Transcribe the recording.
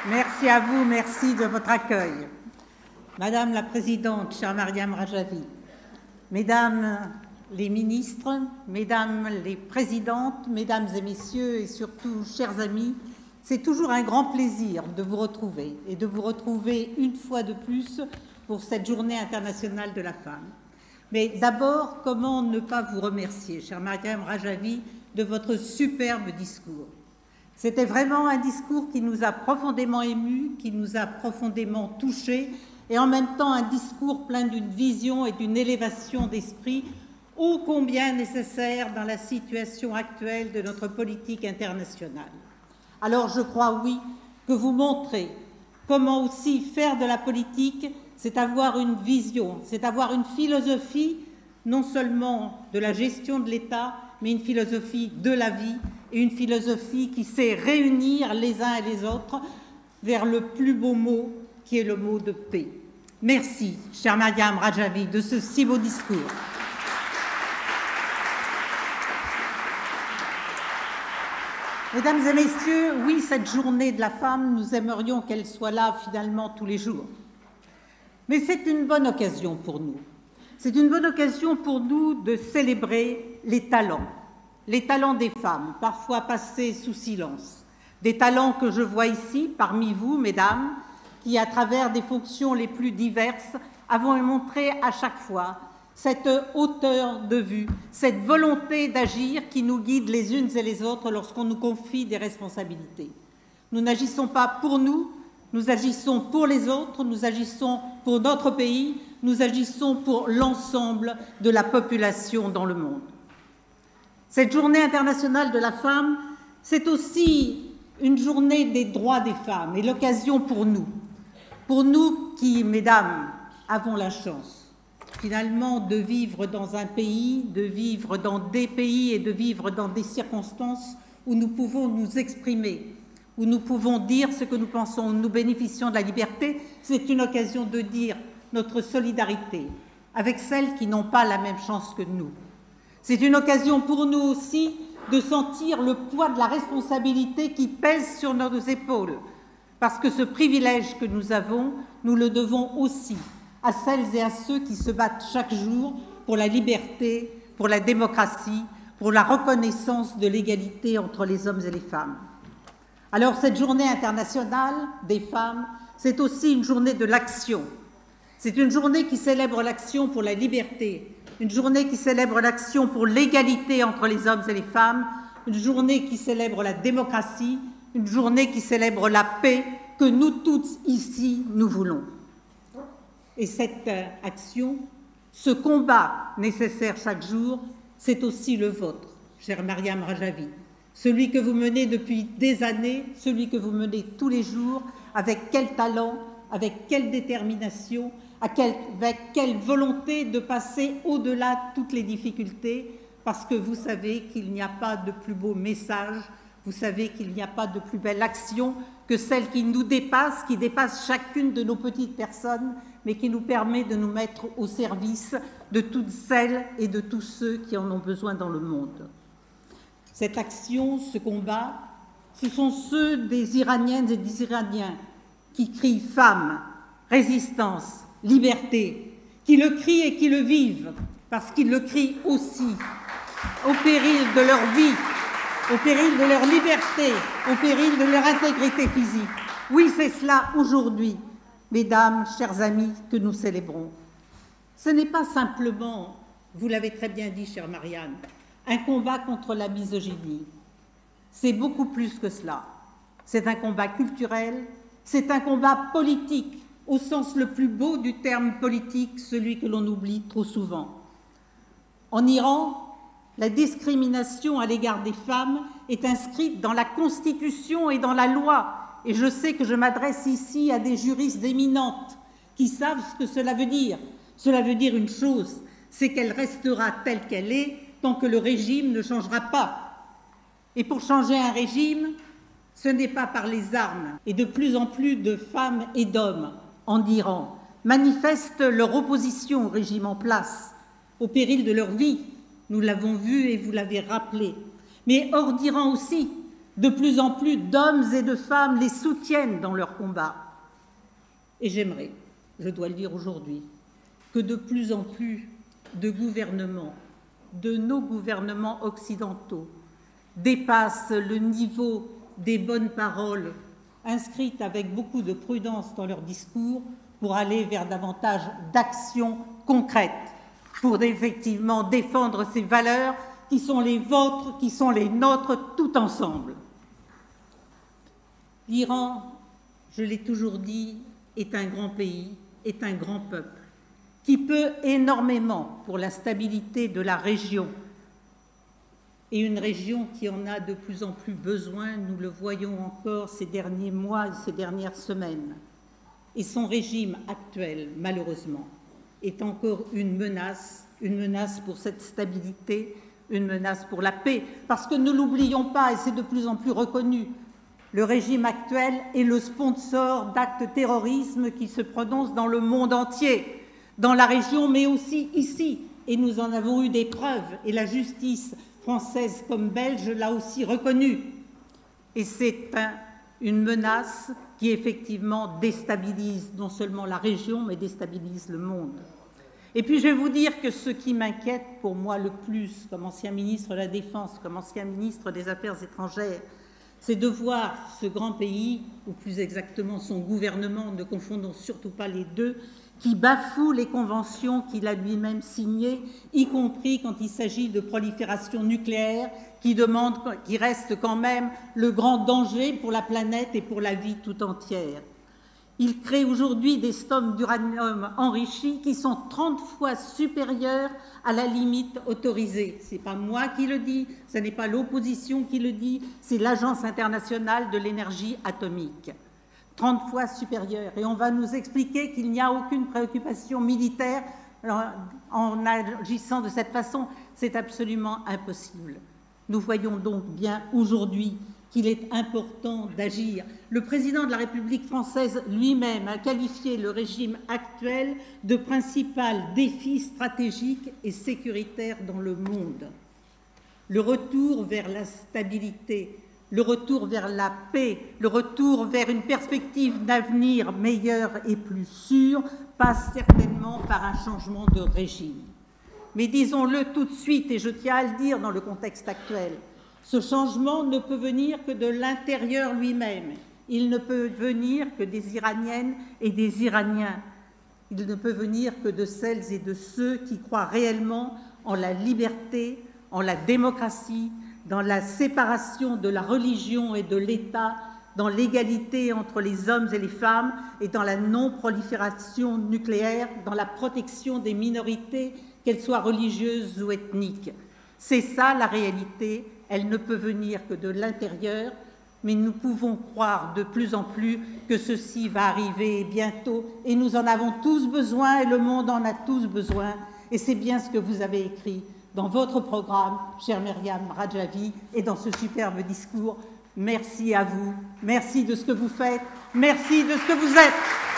Merci à vous, merci de votre accueil. Madame la Présidente, chère Mariam Rajavi, Mesdames les ministres, Mesdames les Présidentes, Mesdames et Messieurs et surtout, chers amis, c'est toujours un grand plaisir de vous retrouver et de vous retrouver une fois de plus pour cette Journée internationale de la femme. Mais d'abord, comment ne pas vous remercier, chère Mariam Rajavi, de votre superbe discours. C'était vraiment un discours qui nous a profondément émus, qui nous a profondément touchés, et en même temps un discours plein d'une vision et d'une élévation d'esprit ô combien nécessaire dans la situation actuelle de notre politique internationale. Alors je crois, oui, que vous montrez comment aussi faire de la politique, c'est avoir une vision, c'est avoir une philosophie, non seulement de la gestion de l'État, mais une philosophie de la vie, et une philosophie qui sait réunir les uns et les autres vers le plus beau mot, qui est le mot de paix. Merci, chère Mariam Rajavi, de ce si beau discours. Mesdames et messieurs, oui, cette journée de la femme, nous aimerions qu'elle soit là finalement tous les jours. Mais c'est une bonne occasion pour nous. C'est une bonne occasion pour nous de célébrer les talents des femmes, parfois passés sous silence. Des talents que je vois ici, parmi vous, mesdames, qui, à travers des fonctions les plus diverses, avons montré à chaque fois cette hauteur de vue, cette volonté d'agir qui nous guide les unes et les autres lorsqu'on nous confie des responsabilités. Nous n'agissons pas pour nous, nous agissons pour les autres, nous agissons pour notre pays, nous agissons pour l'ensemble de la population dans le monde. Cette journée internationale de la femme, c'est aussi une journée des droits des femmes et l'occasion pour nous qui, mesdames, avons la chance finalement de vivre dans un pays, de vivre dans des pays et de vivre dans des circonstances où nous pouvons nous exprimer, où nous pouvons dire ce que nous pensons, où nous bénéficions de la liberté. C'est une occasion de dire notre solidarité avec celles qui n'ont pas la même chance que nous. C'est une occasion pour nous aussi de sentir le poids de la responsabilité qui pèse sur nos épaules, parce que ce privilège que nous avons, nous le devons aussi à celles et à ceux qui se battent chaque jour pour la liberté, pour la démocratie, pour la reconnaissance de l'égalité entre les hommes et les femmes. Alors cette journée internationale des femmes, c'est aussi une journée de l'action. C'est une journée qui célèbre l'action pour la liberté, une journée qui célèbre l'action pour l'égalité entre les hommes et les femmes, une journée qui célèbre la démocratie, une journée qui célèbre la paix que nous toutes ici nous voulons. Et cette action, ce combat nécessaire chaque jour, c'est aussi le vôtre, chère Mariam Rajavi, celui que vous menez depuis des années, celui que vous menez tous les jours, avec quel talent, avec quelle détermination, avec quelle volonté de passer au-delà de toutes les difficultés, parce que vous savez qu'il n'y a pas de plus beau message, vous savez qu'il n'y a pas de plus belle action que celle qui nous dépasse, qui dépasse chacune de nos petites personnes, mais qui nous permet de nous mettre au service de toutes celles et de tous ceux qui en ont besoin dans le monde. Cette action, ce combat, ce sont ceux des Iraniennes et des Iraniens qui crient « Femmes, résistance, liberté », qui le crient et qui le vivent, parce qu'ils le crient aussi au péril de leur vie, au péril de leur liberté, au péril de leur intégrité physique. Oui, c'est cela aujourd'hui, mesdames, chers amis, que nous célébrons. Ce n'est pas simplement, vous l'avez très bien dit, chère Marianne, un combat contre la misogynie. C'est beaucoup plus que cela. C'est un combat culturel, c'est un combat politique, au sens le plus beau du terme politique, celui que l'on oublie trop souvent. En Iran, la discrimination à l'égard des femmes est inscrite dans la Constitution et dans la loi. Et je sais que je m'adresse ici à des juristes éminentes qui savent ce que cela veut dire. Cela veut dire une chose, c'est qu'elle restera telle qu'elle est tant que le régime ne changera pas. Et pour changer un régime, ce n'est pas par les armes. Et de plus en plus de femmes et d'hommes en Iran manifestent leur opposition au régime en place, au péril de leur vie. Nous l'avons vu et vous l'avez rappelé. Mais hors d'Iran aussi, De plus en plus d'hommes et de femmes les soutiennent dans leur combat. Et j'aimerais, je dois le dire aujourd'hui, que de plus en plus de gouvernements, de nos gouvernements occidentaux, dépassent le niveau des bonnes paroles inscrites avec beaucoup de prudence dans leur discours pour aller vers davantage d'actions concrètes, pour effectivement défendre ces valeurs qui sont les vôtres, qui sont les nôtres, tout ensemble. L'Iran, je l'ai toujours dit, est un grand pays, est un grand peuple, qui peut énormément pour la stabilité de la région, et une région qui en a de plus en plus besoin, nous le voyons encore ces derniers mois et ces dernières semaines. Et son régime actuel, malheureusement, est encore une menace pour cette stabilité, une menace pour la paix, parce que ne l'oublions pas, et c'est de plus en plus reconnu, le régime actuel est le sponsor d'actes terroristes qui se prononcent dans le monde entier, dans la région, mais aussi ici. Et nous en avons eu des preuves, et la justice française comme belge l'a aussi reconnu. Et c'est une menace qui effectivement déstabilise non seulement la région, mais déstabilise le monde. Et puis je vais vous dire que ce qui m'inquiète pour moi le plus, comme ancien ministre de la Défense, comme ancien ministre des Affaires étrangères, c'est de voir ce grand pays, ou plus exactement son gouvernement, ne confondons surtout pas les deux, qui bafoue les conventions qu'il a lui-même signées, y compris quand il s'agit de prolifération nucléaire, qui reste quand même le grand danger pour la planète et pour la vie tout entière. Il crée aujourd'hui des stocks d'uranium enrichi qui sont 30 fois supérieurs à la limite autorisée. Ce n'est pas moi qui le dis, ce n'est pas l'opposition qui le dit, c'est l'Agence internationale de l'énergie atomique. 30 fois supérieur. Et on va nous expliquer qu'il n'y a aucune préoccupation militaire en agissant de cette façon. C'est absolument impossible. Nous voyons donc bien aujourd'hui qu'il est important d'agir. Le président de la République française lui-même a qualifié le régime actuel de principal défi stratégique et sécuritaire dans le monde. Le retour vers la stabilité, le retour vers la paix, le retour vers une perspective d'avenir meilleure et plus sûre passe certainement par un changement de régime. Mais disons-le tout de suite, et je tiens à le dire dans le contexte actuel, ce changement ne peut venir que de l'intérieur lui-même. Il ne peut venir que des Iraniennes et des Iraniens. Il ne peut venir que de celles et de ceux qui croient réellement en la liberté, en la démocratie, dans la séparation de la religion et de l'État, dans l'égalité entre les hommes et les femmes et dans la non-prolifération nucléaire, dans la protection des minorités, qu'elles soient religieuses ou ethniques. C'est ça la réalité. Elle ne peut venir que de l'intérieur, mais nous pouvons croire de plus en plus que ceci va arriver bientôt et nous en avons tous besoin et le monde en a tous besoin. Et c'est bien ce que vous avez écrit dans votre programme, chère Myriam Rajavi, et dans ce superbe discours. Merci à vous, merci de ce que vous faites, merci de ce que vous êtes.